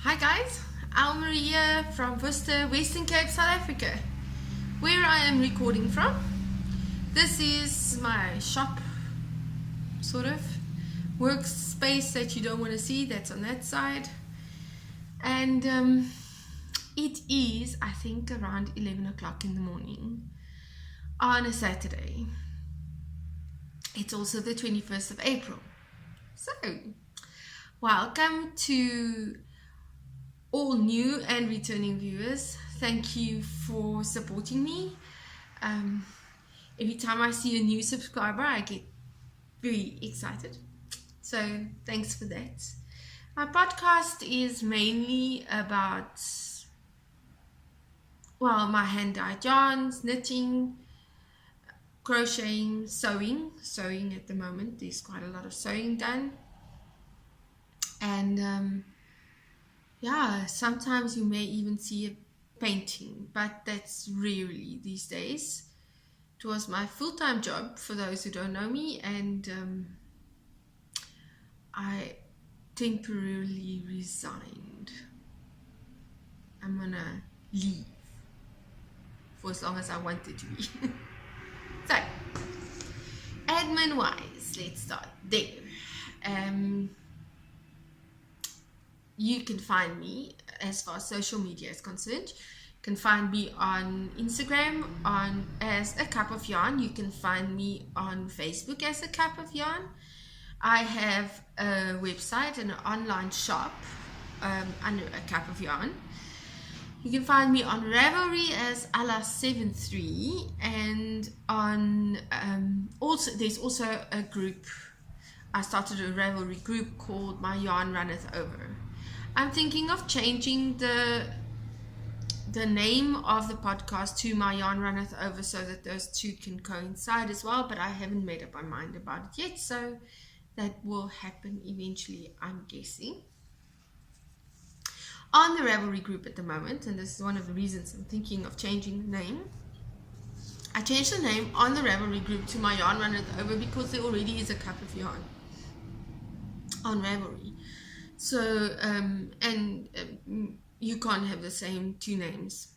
Hi guys, Elmarie here from Worcester, Western Cape, South Africa, where I am recording from. This is my shop, sort of, workspace that you don't want to see, that's on that side. And it is, I think, around 11 o'clock in the morning on a Saturday. It's also the 21st of April. So, welcome to all new and returning viewers. Thank you for supporting me. Every time I see a new subscriber, I get very excited. So thanks for that. My podcast is mainly about, my hand-dyed yarns, knitting, crocheting, sewing at the moment. There's quite a lot of sewing done. And sometimes you may even see a painting, but that's rarely these days. It was my full-time job, for those who don't know me, and I temporarily resigned. I'm gonna leave for as long as I wanted to be. So, admin-wise, let's start there. You can find me, as far as social media is concerned, you can find me on Instagram as A Cup of Yarn. You can find me on Facebook as A Cup of Yarn. I have a website and an online shop under A Cup of Yarn. You can find me on Ravelry as Ala73, and on there's also a group. I started a Ravelry group called My Yarn Runneth Over. I'm thinking of changing the name of the podcast to My Yarn Runneth Over so that those two can coincide as well, but I haven't made up my mind about it yet, so that will happen eventually, I'm guessing. On the Ravelry group at the moment, and this is one of the reasons I'm thinking of changing the name, I changed the name on the Ravelry group to My Yarn Runneth Over because there already is a Cup of Yarn on Ravelry. So, you can't have the same two names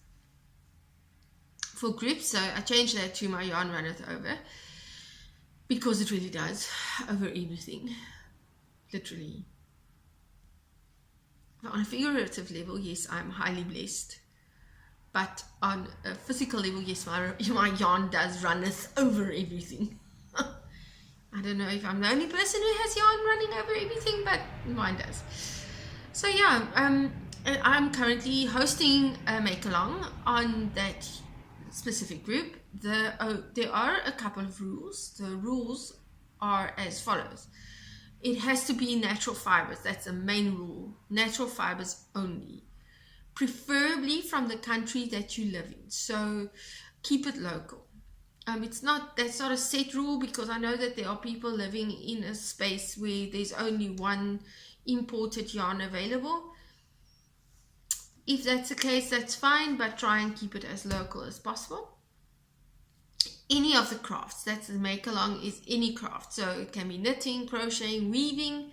for groups, so I changed that to My Yarn Runneth Over because it really does over everything, literally. On a figurative level, yes, I'm highly blessed, but on a physical level, yes, my yarn does runneth over everything. I don't know if I'm the only person who has yarn running over everything, but mine does. So yeah, I'm currently hosting a make-along on that specific group. There are a couple of rules. The rules are as follows. It has to be natural fibers. That's the main rule. Natural fibers only. Preferably from the country that you live in. So keep it local. That's not a set rule, because I know that there are people living in a space where there's only one imported yarn available. If that's the case, that's fine, but try and keep it as local as possible. Any of the crafts, that's the make along, is any craft. So it can be knitting, crocheting, weaving.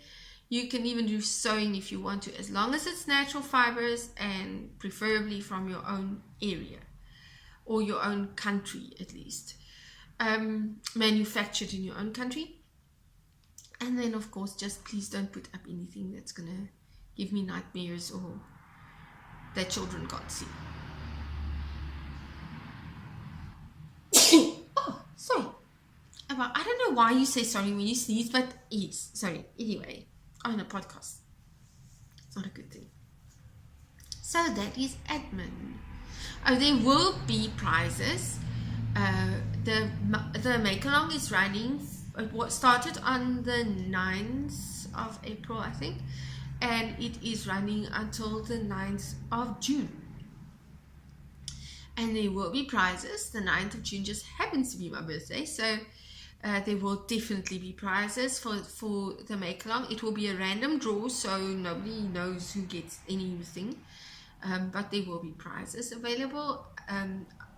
You can even do sewing if you want to, as long as it's natural fibers and preferably from your own area or your own country at least. Manufactured in your own country. And then of course, just please don't put up anything that's gonna give me nightmares or that children can't see. Oh, sorry. I don't know why you say sorry when you sneeze, but yes, sorry. Anyway, on a podcast, it's not a good thing. So that is admin. There will be prizes. The make-along is running. It started on the 9th of April, I think, and it is running until the 9th of June. And there will be prizes. The 9th of June just happens to be my birthday, so there will definitely be prizes for the make-along. It will be a random draw, so nobody knows who gets anything, but there will be prizes available.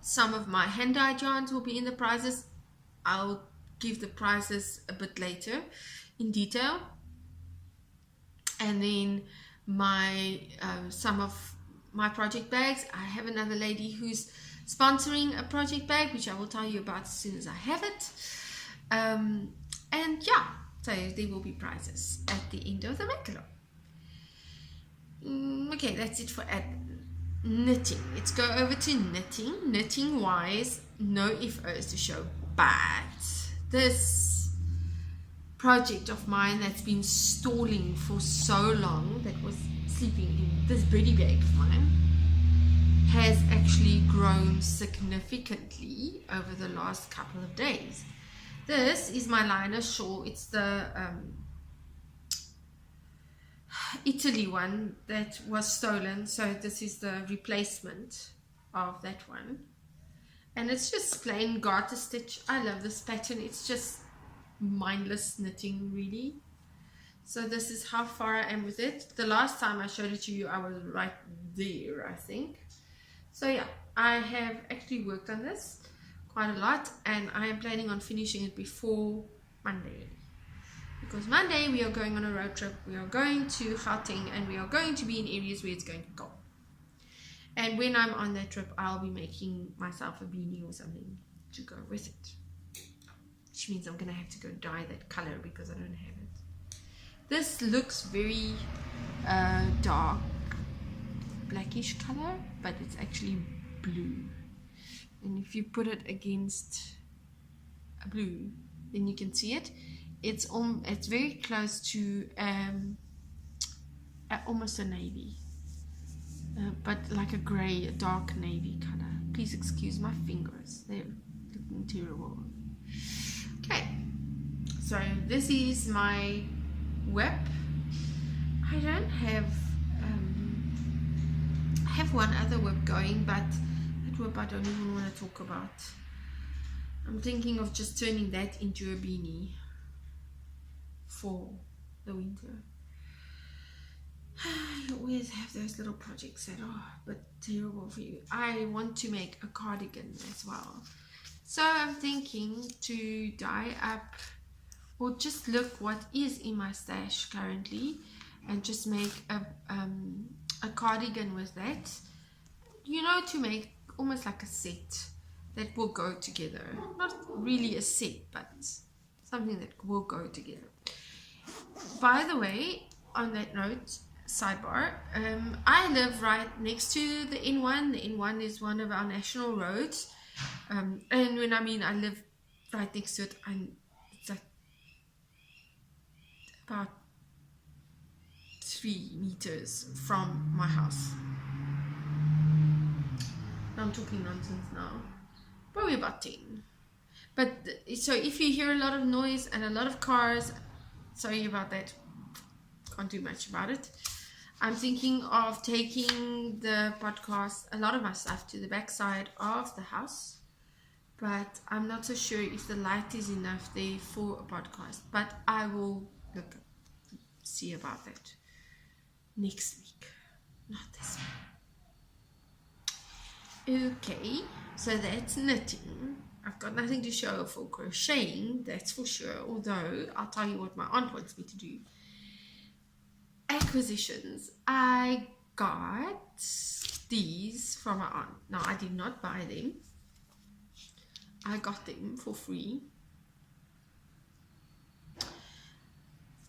Some of my hand-dyed yarns will be in the prizes. I'll give the prizes a bit later in detail. And then some of my project bags. I have another lady who's sponsoring a project bag, which I will tell you about as soon as I have it. And yeah, so there will be prizes at the end of the macaron. Okay, that's it for knitting. Let's go over to knitting. Knitting wise, no ifs to show, but this project of mine that's been stalling for so long, that was sleeping in this birdie bag of mine, has actually grown significantly over the last couple of days. This is my liner shawl. It's the Italy one that was stolen, so this is the replacement of that one, and it's just plain garter stitch. I love this pattern. It's just mindless knitting, really. So this is how far I am with it. The last time I showed it to you, I was right there, I think. So yeah, I have actually worked on this quite a lot, and I am planning on finishing it before Monday, because Monday we are going on a road trip. We are going to Gauteng, and we are going to be in areas where it's going to go. And when I'm on that trip, I'll be making myself a beanie or something to go with it, which means I'm gonna have to go dye that color because I don't have it. This looks very dark blackish color, but it's actually blue, and if you put it against a blue, then you can see it. It's very close to almost a navy, but like a gray, a dark navy color. Please excuse my fingers, they're looking terrible. Okay, so this is my whip. I don't have I have one other whip going, but that whip I don't even want to talk about. I'm thinking of just turning that into a beanie for the winter. You always have those little projects that are a bit terrible for you. I want to make a cardigan as well, so I'm thinking to dye up, or just look what is in my stash currently, and just make a cardigan with that, you know, to make almost like a set that will go together. Not really a set, but something that will go together. By the way, on that note, sidebar, I live right next to the N1. The N1 is one of our national roads, and when I mean I live right next to it, it's like about 3 meters from my house. I'm talking nonsense now. Probably about 10. But so if you hear a lot of noise and a lot of cars, sorry about that. Can't do much about it. I'm thinking of taking the podcast, a lot of my stuff, to the back side of the house, but I'm not so sure if the light is enough there for a podcast. But I will see about that next week, not this week. Okay, so that's knitting. I've got nothing to show for crocheting, that's for sure, although I'll tell you what my aunt wants me to do. Acquisitions. I got these from my aunt. Now, I did not buy them. I got them for free.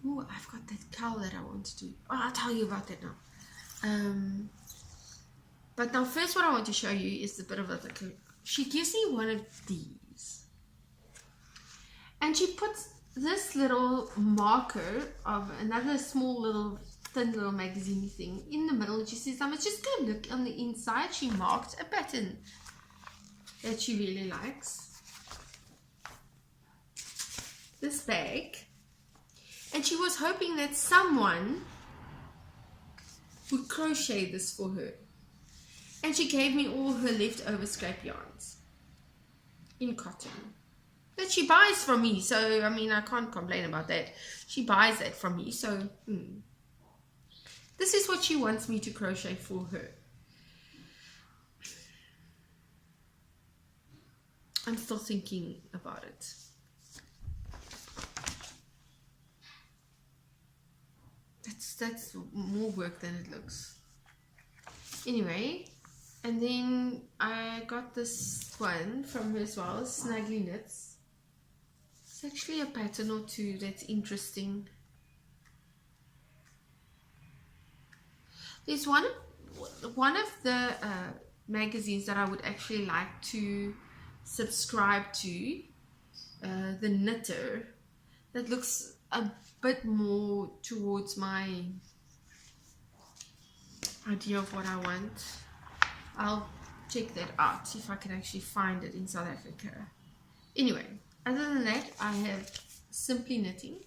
Oh, I've got that cowl that I want to do. Oh, I'll tell you about that now. But now first what I want to show you is a bit of she gives me one of these. And she puts this little marker of another small little thin little magazine thing in the middle, and she says, let's just go look on the inside. She marked a pattern that she really likes. This bag. And she was hoping that someone would crochet this for her. And she gave me all her leftover scrap yarns in cotton that she buys from me. So, I mean, I can't complain about that. She buys that from me. So, this is what she wants me to crochet for her. I'm still thinking about it. That's that's more work than it looks. Anyway, and then I got this one from her as well, Snuggly Knits. It's actually a pattern or two that's interesting. There's one of the magazines that I would actually like to subscribe to, The Knitter, that looks a bit more towards my idea of what I want. I'll check that out, see if I can actually find it in South Africa. Anyway, other than that, I have Simply Knitting,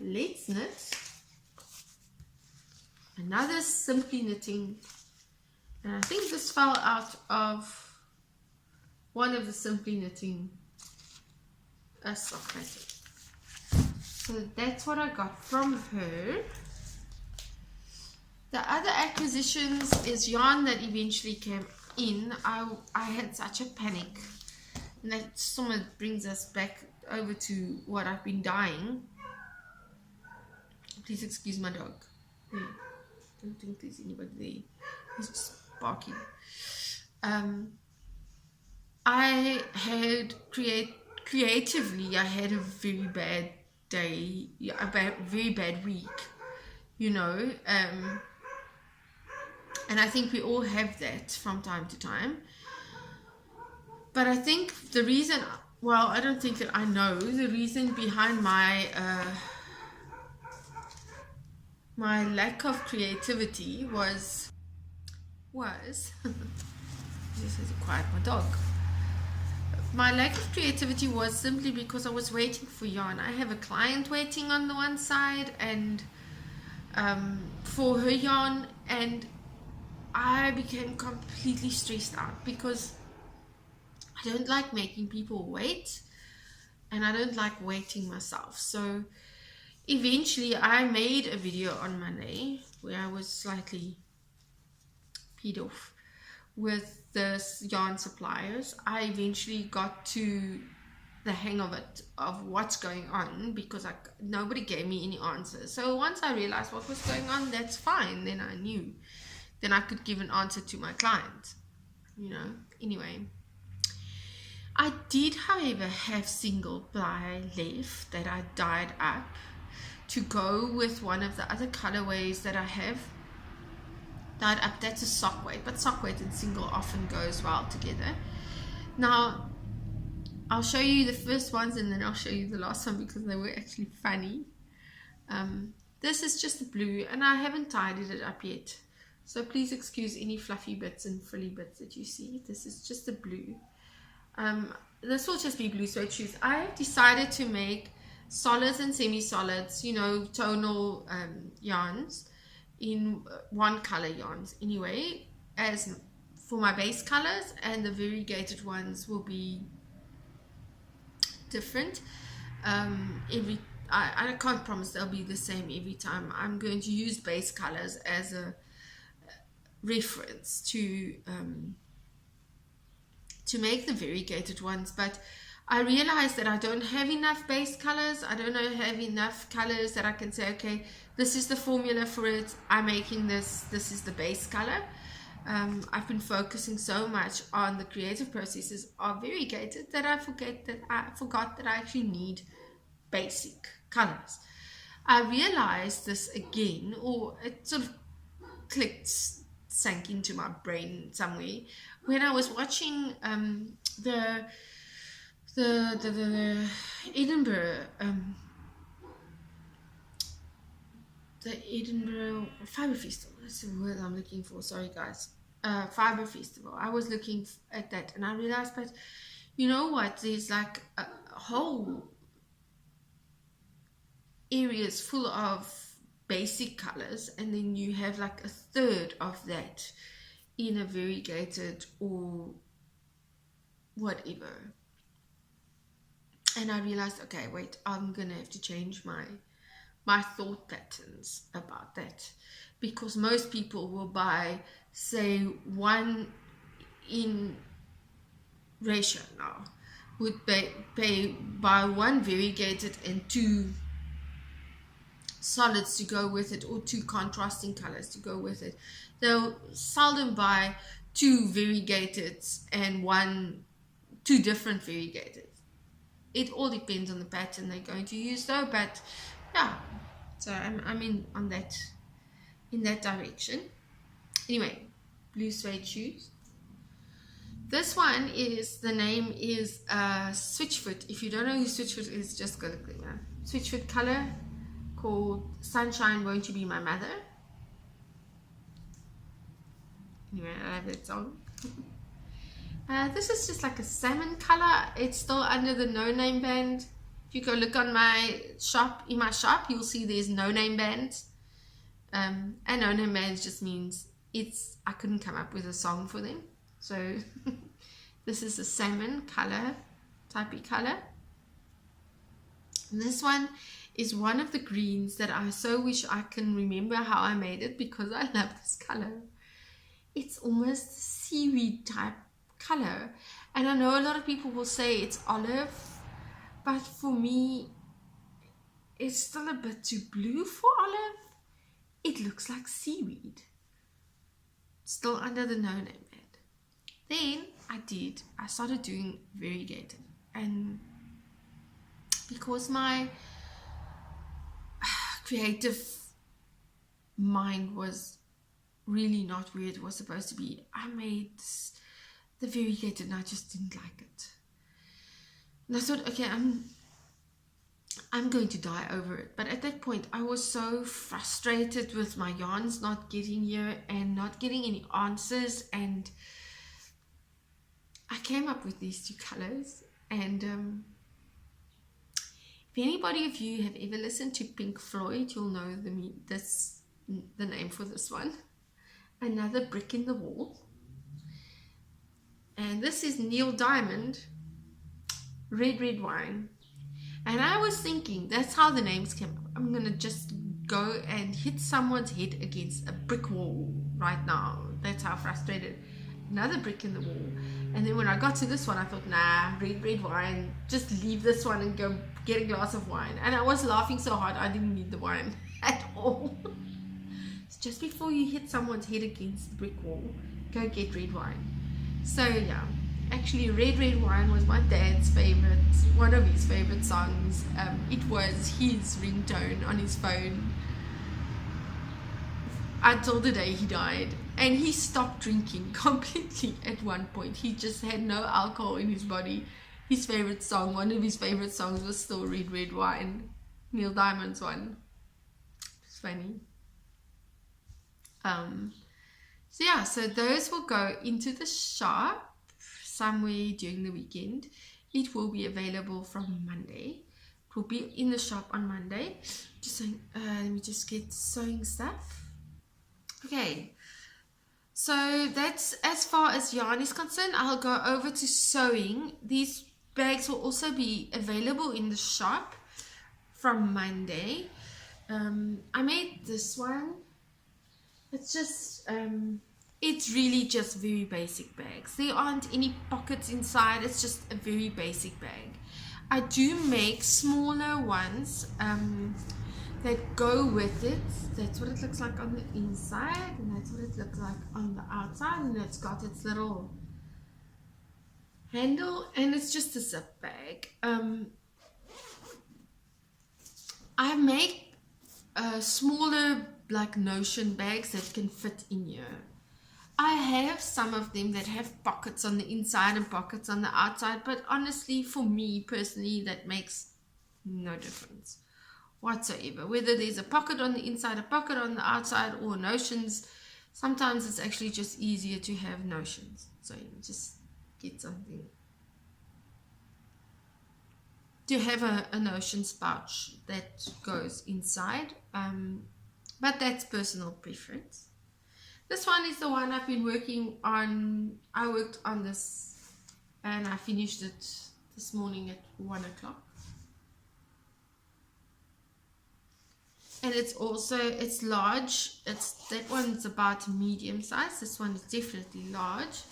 Let's Knit, another Simply Knitting, and I think this fell out of one of the Simply Knitting sock patterns. So that's what I got from her. The other acquisitions is yarn that eventually came in. I had such a panic, and that somewhat brings us back over to what I've been dyeing. Please excuse my dog. I don't think there's anybody there. He's just barking. I had creatively, I had a very bad day, a very bad week, you know, and I think we all have that from time to time. But I think the reason, well, I don't think that I know the reason behind my my lack of creativity was this is quiet, my dog. My lack of creativity was simply because I was waiting for yarn. I have a client waiting on the one side, and for her yarn, and I became completely stressed out because I don't like making people wait, and I don't like waiting myself. So eventually I made a video on Monday where I was slightly peed off with the yarn suppliers. I eventually got to the hang of it, of what's going on, because nobody gave me any answers. So once I realized what was going on, that's fine. Then I knew. Then I could give an answer to my client, you know. Anyway, I did, however, have single ply left that I dyed up to go with one of the other colorways that I have dyed up. That's a sock weight, but sock weight and single often goes well together. Now I'll show you the first ones, and then I'll show you the last one because they were actually funny. This is just the blue, and I haven't tidied it up yet, so please excuse any fluffy bits and frilly bits that you see. This is just the blue. This will just be blue suede shoes. I have decided to make solids and semi-solids, you know, tonal yarns in one color yarns anyway, as for my base colors, and the variegated ones will be different. I can't promise they'll be the same every time. I'm going to use base colors as a reference to make the variegated ones, but I realized that I don't have enough base colors. I don't have enough colors that I can say, okay, this is the formula for it. I'm making this is the base color. I've been focusing so much on the creative processes of variegated that I forgot that I actually need basic colors. I realized this again, or it sort of sank into my brain somewhere, when I was watching the Edinburgh Fibre Festival. That's the word I'm looking for. Sorry guys. Fibre Festival. I was looking at that, and I realized, but you know what? There's like a whole areas full of basic colors, and then you have like a third of that in a variegated or whatever. And I realized, okay, wait, I'm gonna have to change my thought patterns about that, because most people will buy, say, one in ratio now, would buy one variegated and two solids to go with it or two contrasting colors to go with it. They'll seldom buy two variegated and two different variegated. It all depends on the pattern they're going to use though, but yeah, so I'm in that direction. Anyway, blue suede shoes. This one is, the name is Switchfoot. If you don't know who Switchfoot is, just go look at them. Switchfoot color called Sunshine Won't You Be My Mother. Anyway, I have that song. This is just like a salmon color. It's still under the no name band. If you go look on my shop, you'll see there's no name bands. And no name bands just means I couldn't come up with a song for them. So this is a salmon color, typey color. And this one is one of the greens that I so wish I can remember how I made it, because I love this color. It's almost seaweed type color, and I know a lot of people will say it's olive, but for me it's still a bit too blue for olive. It looks like seaweed, still under the no name band. Then I started doing variegated, and because my creative mind was really not where it was supposed to be, I made the variegated and I just didn't like it. And I thought, okay, I'm going to die over it. But at that point I was so frustrated with my yarns not getting here and not getting any answers, and I came up with these two colors. And if anybody of you have ever listened to Pink Floyd, you'll know the name for this one. Another Brick in the Wall. And this is Neil Diamond, Red Red Wine. And I was thinking, that's how the names came up. I'm going to just go and hit someone's head against a brick wall right now. That's how frustrated. Another brick in the wall. And then when I got to this one, I thought, nah, Red Red Wine, just leave this one and go get a glass of wine. And I was laughing so hard I didn't need the wine at all. So just before you hit someone's head against the brick wall, go get red wine. So yeah, actually Red Red Wine was my dad's favorite, one of his favorite songs. It was his ringtone on his phone until the day he died. And he stopped drinking completely at one point. He just had no alcohol in his body. His favorite song, one of his favorite songs, was still Red Red Wine, Neil Diamond's one. It's funny. So yeah, so those will go into the shop somewhere during the weekend. It will be available from Monday. It will be in the shop on Monday. Just saying, let me just get sewing stuff. Okay, so that's as far as yarn is concerned. I'll go over to sewing. These bags will also be available in the shop from Monday. I made this one. It's just it's really just very basic bags. There aren't any pockets inside. It's just a very basic bag. I do make smaller ones that go with it. That's what it looks like on the inside, and that's what it looks like on the outside, and it's got its little handle, and it's just a zip bag. I make smaller like notion bags that can fit in here. I have some of them that have pockets on the inside and pockets on the outside, but honestly, for me personally, that makes no difference whatsoever. Whether there's a pocket on the inside, a pocket on the outside, or notions, sometimes it's actually just easier to have notions. So you just get something to have a notions pouch that goes inside. But that's personal preference. This one is the one I've been working on. I worked on this and I finished it this morning at 1 o'clock. And it's large. That one's about medium size. This one is definitely large.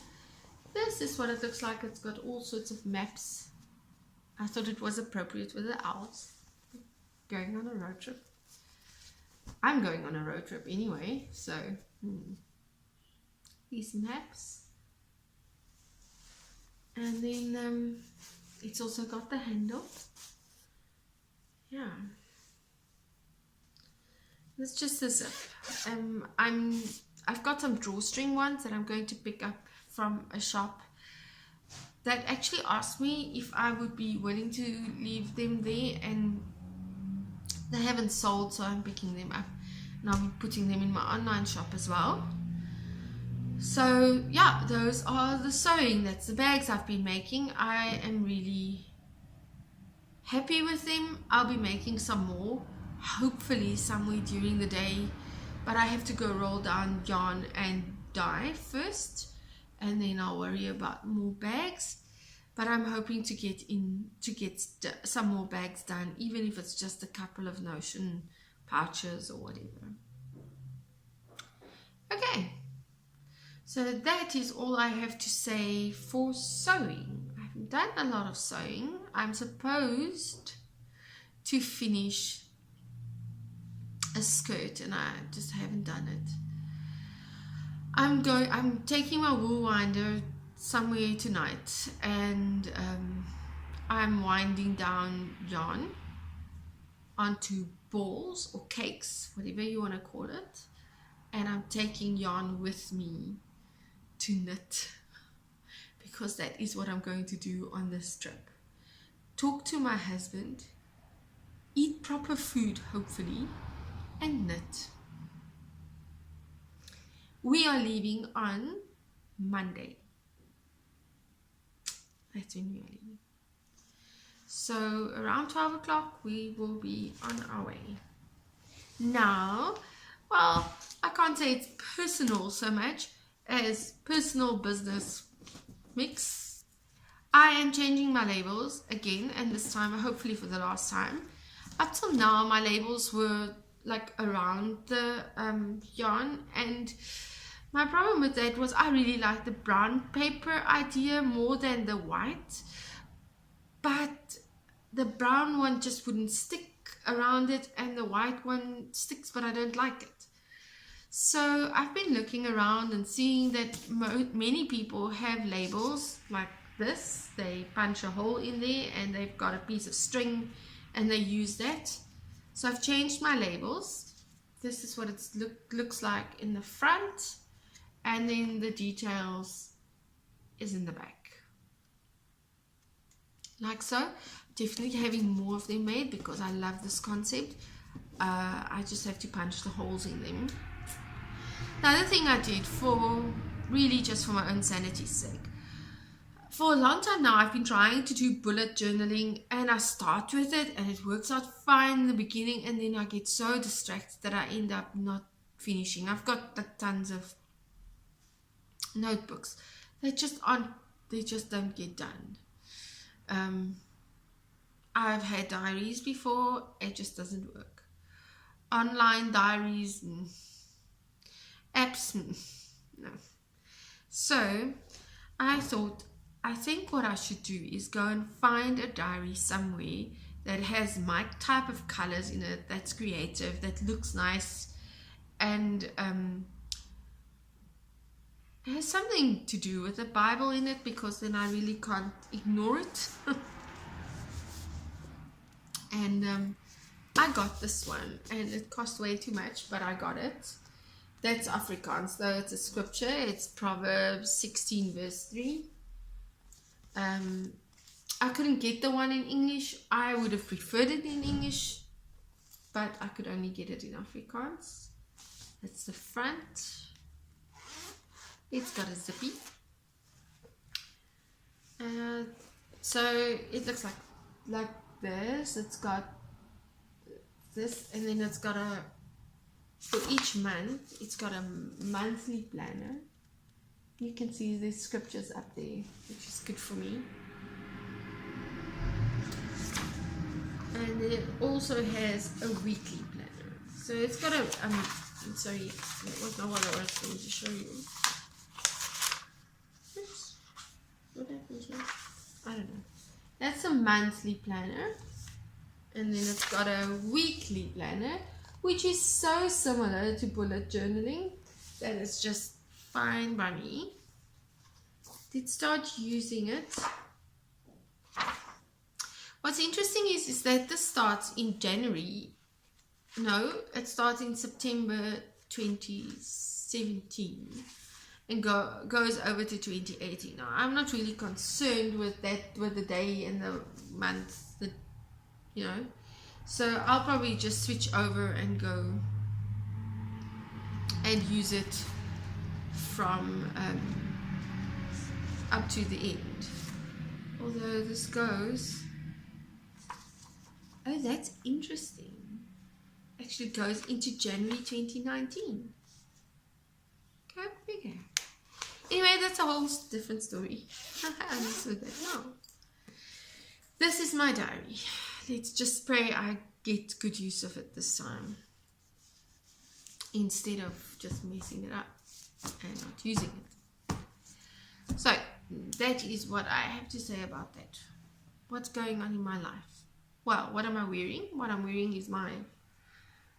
This is what it looks like. It's got all sorts of maps. I thought it was appropriate with the owls going on a road trip. I'm going on a road trip anyway, so these maps. And then it's also got the handle. Yeah. It's just a zip. I've got some drawstring ones that I'm going to pick up from a shop that actually asked me if I would be willing to leave them there, and they haven't sold, so I'm picking them up and I'll be putting them in my online shop as well. So yeah, those are the sewing. That's the bags I've been making. I am really happy with them. I'll be making some more, hopefully somewhere during the day, but I have to go roll down yarn and dye first, and then I'll worry about more bags. But I'm hoping to get some more bags done, even if it's just a couple of notion pouches or whatever. Okay, so that is all I have to say for sewing. I haven't done a lot of sewing. I'm supposed to finish a skirt and I just haven't done it. I'm taking my wool winder somewhere tonight, and I'm winding down yarn onto balls or cakes, whatever you want to call it, and I'm taking yarn with me to knit, because that is what I'm going to do on this trip. Talk to my husband, eat proper food hopefully, and knit. We are leaving on Monday. That's when we are leaving. So around 12 o'clock we will be on our way. Now, well, I can't say it's personal so much as personal business mix. I am changing my labels again, and this time hopefully for the last time. Up till now my labels were like around the yarn, and my problem with that was I really liked the brown paper idea more than the white, but the brown one just wouldn't stick around it, and the white one sticks, but I don't like it. So I've been looking around and seeing that many people have labels like this. They punch a hole in there and they've got a piece of string and they use that. So I've changed my labels. This is what it looks like in the front, and then the details is in the back, like so. Definitely having more of them made because I love this concept. I just have to punch the holes in them. The other thing I did, for really just for my own sanity's sake, for a long time now I've been trying to do bullet journaling, and I start with it and it works out fine in the beginning, and then I get so distracted that I end up not finishing. I've got like tons of notebooks they just don't get done. I've had diaries before, it just doesn't work. Online diaries, apps, no. So I thought, I think what I should do is go and find a diary somewhere that has my type of colors in it, that's creative, that looks nice, and has something to do with the Bible in it, because then I really can't ignore it. And I got this one, and it cost way too much, but I got it. That's Afrikaans though, it's a scripture. It's Proverbs 16 verse 3. I couldn't get the one in English. I would have preferred it in English, but I could only get it in Afrikaans. That's the front. It's got a zippy. So it looks like this. It's got this, and then it's got for each month, it's got a monthly planner. You can see the scriptures up there, which is good for me. And it also has a weekly planner. So it's got a, sorry, that was not what I was going to show you. Oops. What happened here? I don't know. That's a monthly planner. And then it's got a weekly planner, which is so similar to bullet journaling that it's just fine by me. Did start using it. What's interesting is that this starts in January. No, it starts in September 2017 and goes over to 2018. Now, I'm not really concerned with that, with the day and the month, you know. So I'll probably just switch over and go and use it from up to the end. Although this goes, oh, that's interesting. Actually goes into January 2019. Go figure. Anyway, that's a whole different story. I understood that now. This is my diary. Let's just pray I get good use of it this time, instead of just messing it up and not using it. So that is what I have to say about that. What's going on in my life? Well, what am I wearing? What I'm wearing is my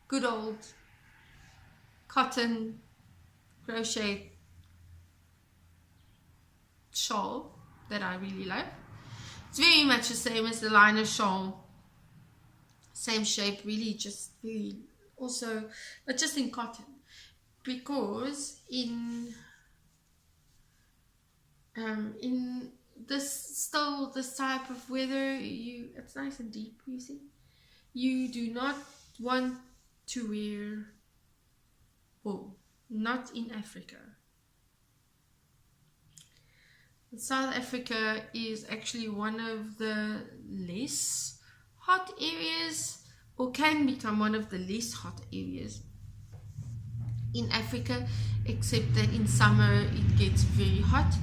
good old cotton crochet shawl that I really love. It's very much the same as the liner shawl. Same shape, really, just very also, but just in cotton, because in this type of weather, it's nice and deep, you see. You do not want to wear wool, not in Africa. South Africa is actually one of the less hot areas, or can become one of the less hot areas in Africa, except that in summer it gets very hot.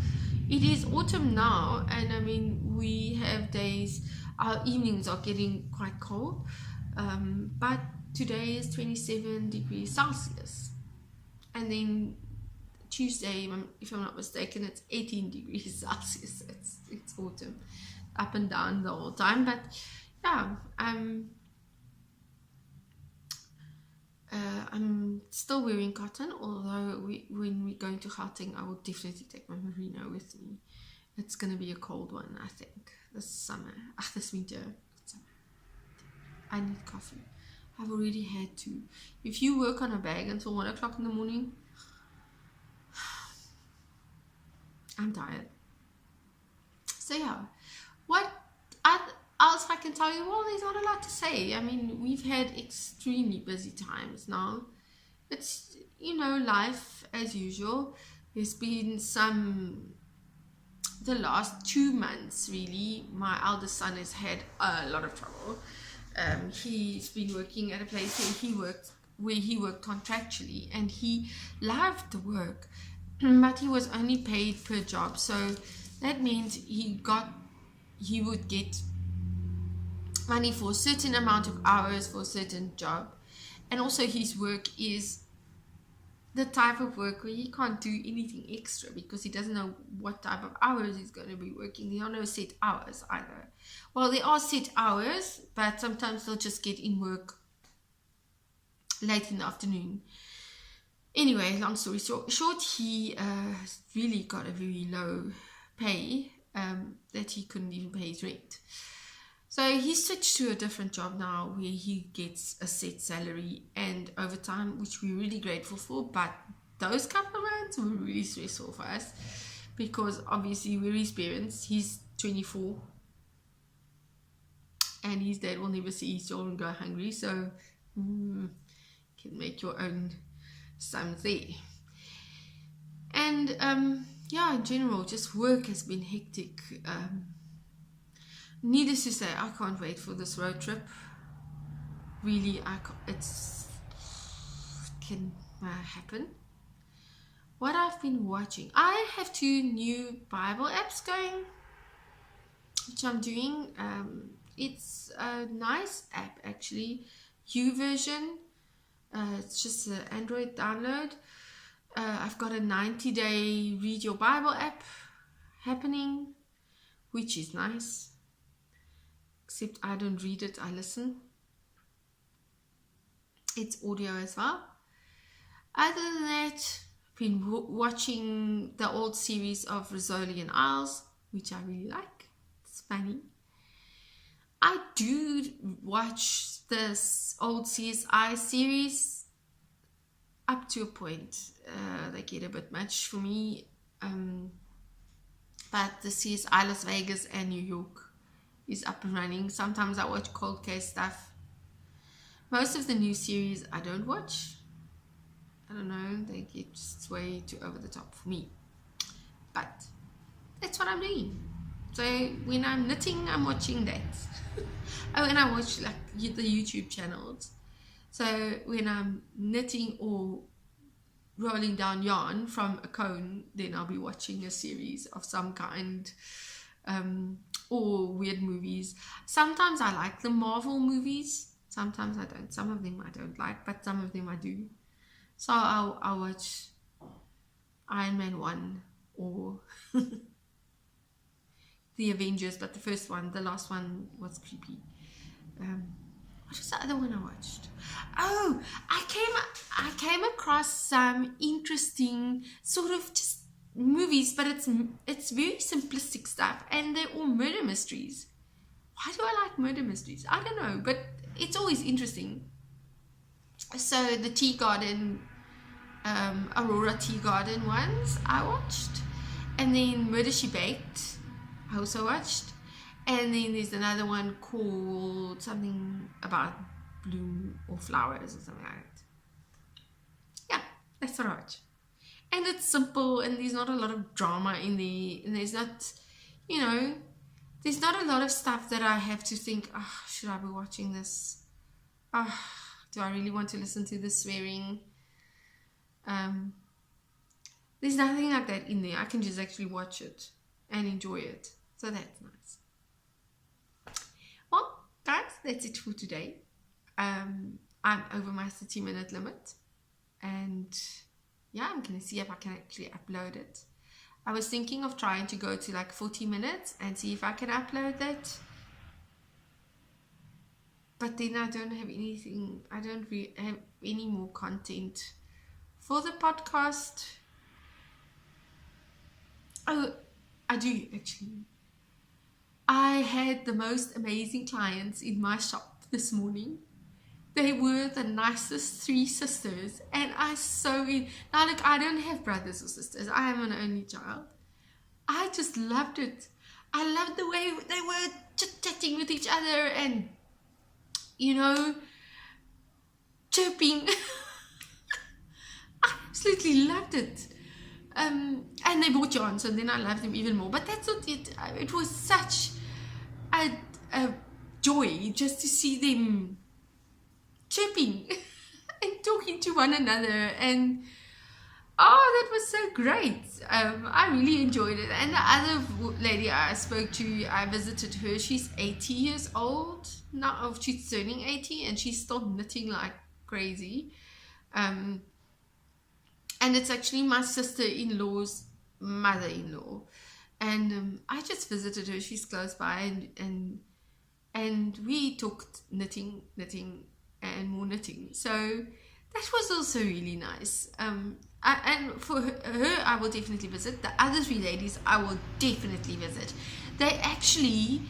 It is autumn now, and I mean, we have days, our evenings are getting quite cold, but today is 27 degrees Celsius, and then Tuesday, if I'm not mistaken, it's 18 degrees Celsius. It's autumn, up and down the whole time. But yeah, I'm still wearing cotton, although when we're going to Gauteng, I will definitely take my merino with me. It's going to be a cold one, I think, this winter. I need coffee. I've already had two. If you work on a bag until 1 o'clock in the morning, I'm tired. So yeah, what else I can tell you? Well, there's not a lot to say. I mean, we've had extremely busy times now. It's, life as usual. There's been the last 2 months really, my eldest son has had a lot of trouble. He's been working at a place where he worked contractually, and he loved the work, but he was only paid per job. So that meant he would get money for a certain amount of hours for a certain job. And also his work is the type of work where he can't do anything extra, because he doesn't know what type of hours he's going to be working. There are no set hours either. Well, there are set hours, but sometimes they'll just get in work late in the afternoon. Anyway, long story short, he really got a very low pay, that he couldn't even pay his rent. So he switched to a different job now, where he gets a set salary and overtime, which we're really grateful for. But those couple of months were really stressful for us, because obviously we're his parents. He's 24, and his dad will never see his children go hungry. So you can make your own sums there. And in general, just work has been hectic. Needless to say, I can't wait for this road trip. Really, it can happen. What I've been watching, I have 2 new Bible apps going, which I'm doing. It's a nice app actually, YouVersion. It's just an Android download. I've got a 90-day read your Bible app happening, which is nice. Except I don't read it, I listen. It's audio as well. Other than that, I've been watching the old series of Elmarie and I, which I really like. It's funny. I do watch this old CSI series up to a point. They get a bit much for me. But the CSI Las Vegas and New York is up and running. Sometimes I watch cold case stuff. Most of the new series I don't watch. I don't know, they get just way too over the top for me. But that's what I'm doing. So when I'm knitting, I'm watching that. Oh, and I watch like the YouTube channels. So when I'm knitting or rolling down yarn from a cone, then I'll be watching a series of some kind, or weird movies. Sometimes I like the Marvel movies, sometimes I don't. Some of them I don't like, but some of them I do. So I'll watch Iron Man 1 or the Avengers, but the last one was creepy. What was the other one I watched? Oh, I came across some interesting sort of just movies, but it's very simplistic stuff, and they're all murder mysteries. Why do I like murder mysteries? I don't know, but it's always interesting. So the Tea Garden, Aurora Tea Garden ones I watched, and then Murder She Baked I also watched, and then there's another one called something about bloom or flowers or something like that. Yeah, that's what I watch. And it's simple, and there's not a lot of drama in there, and there's not, there's not a lot of stuff that I have to think, should I be watching this? Do I really want to listen to the swearing? There's nothing like that in there. I can just actually watch it and enjoy it. So that's nice. Well, guys, that's it for today. I'm over my 30-minute limit, and yeah, I'm gonna see if I can actually upload it. I was thinking of trying to go to like 40 minutes and see if I can upload that, but then I don't have anything. I don't really have any more content for the podcast. Oh, I do actually. I had the most amazing clients in my shop this morning. They were the nicest 3 sisters, and now look, I don't have brothers or sisters. I am an only child. I just loved it. I loved the way they were chit-chatting with each other and chirping. I absolutely loved it. And they bought yarn, so then I loved them even more. But that's not it. It was such a joy just to see them chirping and talking to one another, and that was so great. I really enjoyed it. And the other lady I spoke to, I visited her. She's 80 years old now. She's turning 80, and she's still knitting like crazy. And it's actually my sister-in-law's mother-in-law, and I just visited her. She's close by, and we talked knitting and more knitting. So that was also really nice. And for her, I will definitely visit. The other 3 ladies, I will definitely visit. They actually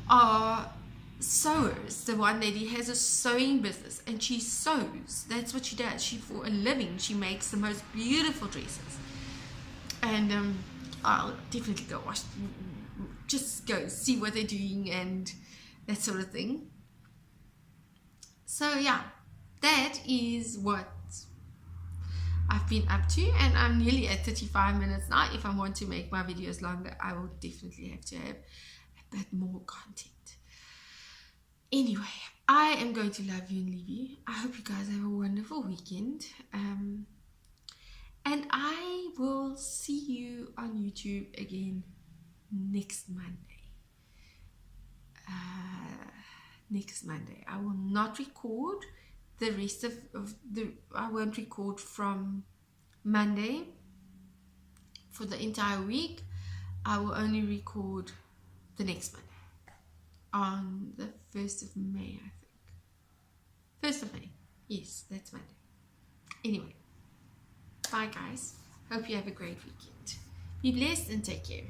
are sewers. The one lady has a sewing business, and she sews. That's what she does. For a living, she makes the most beautiful dresses. And I'll definitely go just go see what they're doing and that sort of thing. So yeah, that is what I've been up to, and I'm nearly at 35 minutes now. If I want to make my videos longer, I will definitely have to have a bit more content. Anyway, I am going to love you and leave you. I hope you guys have a wonderful weekend. And I will see you on YouTube again next Monday. I will not record the rest of I won't record from Monday for the entire week. I will only record the next Monday on the 1st of May, I think. 1st of May. Yes, that's Monday. Anyway, bye guys. Hope you have a great weekend. Be blessed and take care.